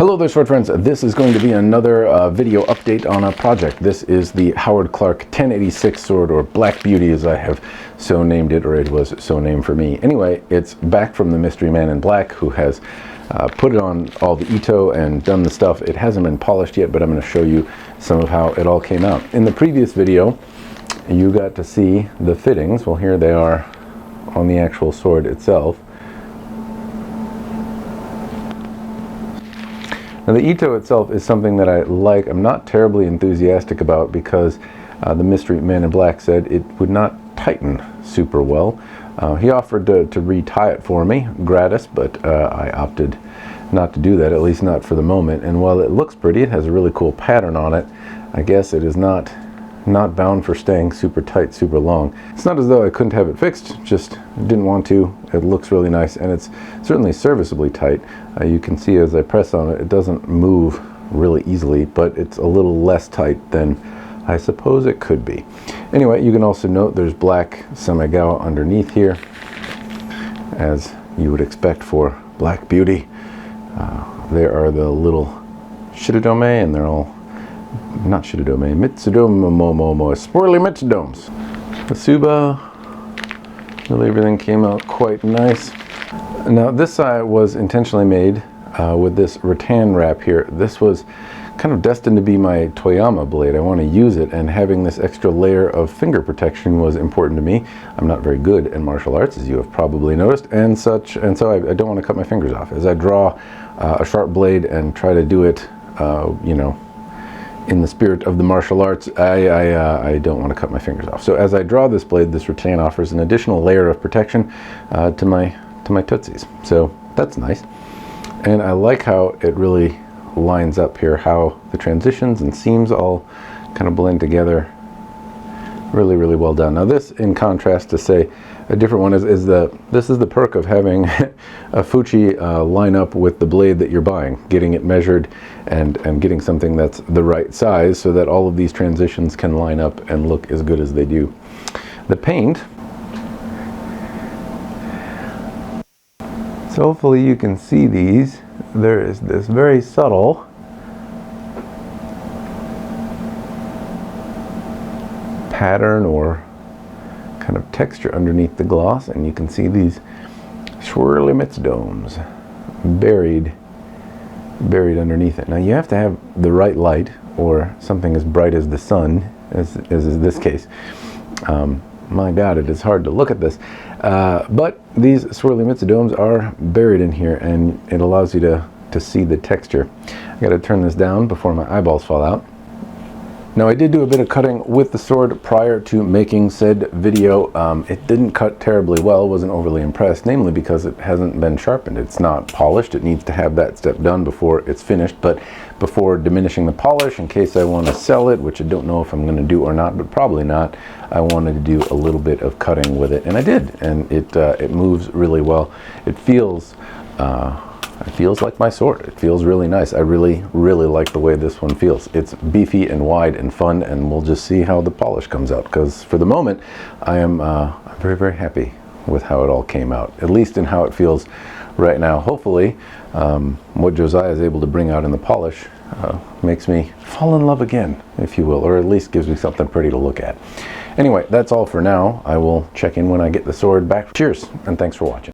Hello there, sword friends. This is going to be another video update on a project. This is the Howard Clark 1086 sword, or Black Beauty as I have so named it, or it was so named for me. Anyway, it's back from the mystery man in black who has put it on all the Ito and done the stuff. It hasn't been polished yet, but I'm going to show you some of how it all came out. In the previous video, you got to see the fittings. Well, here they are on the actual sword itself. Now, the Ito itself is something that I like. I'm not terribly enthusiastic about because the mystery man in black said it would not tighten super well. He offered to retie it for me gratis, but I opted not to do that, at least not for the moment. And while it looks pretty, it has a really cool pattern on it, I guess it is not bound for staying super tight, super long. It's not as though I couldn't have it fixed, just didn't want to. It looks really nice, and it's certainly serviceably tight. You can see as I press on it, it doesn't move really easily, but it's a little less tight than I suppose it could be. Anyway, you can also note there's black semigawa underneath here, as you would expect for Black Beauty. There are the little shirodome, and they're all not shirodome, mitsudomo, swirly mitsudomes. The Suba, really everything came out quite nice. Now this was intentionally made with this rattan wrap here. This was kind of destined to be my Toyama blade. I want to use it, and having this extra layer of finger protection was important to me. I'm not very good in martial arts, as you have probably noticed, and so I don't want to cut my fingers off. As I draw a sharp blade and try to do it, you know, in the spirit of the martial arts, I don't want to cut my fingers off. So as I draw this blade, this rattan offers an additional layer of protection to my tootsies. So that's nice. And I like how it really lines up here, how the transitions and seams all kind of blend together. Really, really well done. Now this, in contrast to, say, a different one, this is the perk of having a Fuchi line up with the blade that you're buying, getting it measured and getting something that's the right size so that all of these transitions can line up and look as good as they do. The paint, so hopefully you can see these. There is this very subtle pattern or kind of texture underneath the gloss, and you can see these swirly mitsudomes buried underneath it. Now you have to have the right light, or something as bright as the sun, as is this case. My God, it is hard to look at this, but these swirly mitsudomes are buried in here, and it allows you to see the texture. I got to turn this down before my eyeballs fall out. Now, I did do a bit of cutting with the sword prior to making said video. It didn't cut terribly well. Wasn't overly impressed, namely because it hasn't been sharpened. It's not polished. It needs to have that step done before it's finished. But before diminishing the polish, in case I want to sell it, which I don't know if I'm going to do or not, but probably not, I wanted to do a little bit of cutting with it, and I did. And it moves really well. It feels like my sword. It feels really nice. I really, really like the way this one feels. It's beefy and wide and fun, and we'll just see how the polish comes out, because for the moment I'm very, very happy with how it all came out, at least in how it feels right now. Hopefully what Josiah is able to bring out in the polish makes me fall in love again, if you will, or at least gives me something pretty to look at. Anyway, that's all for now. I will check in when I get the sword back. Cheers, and thanks for watching.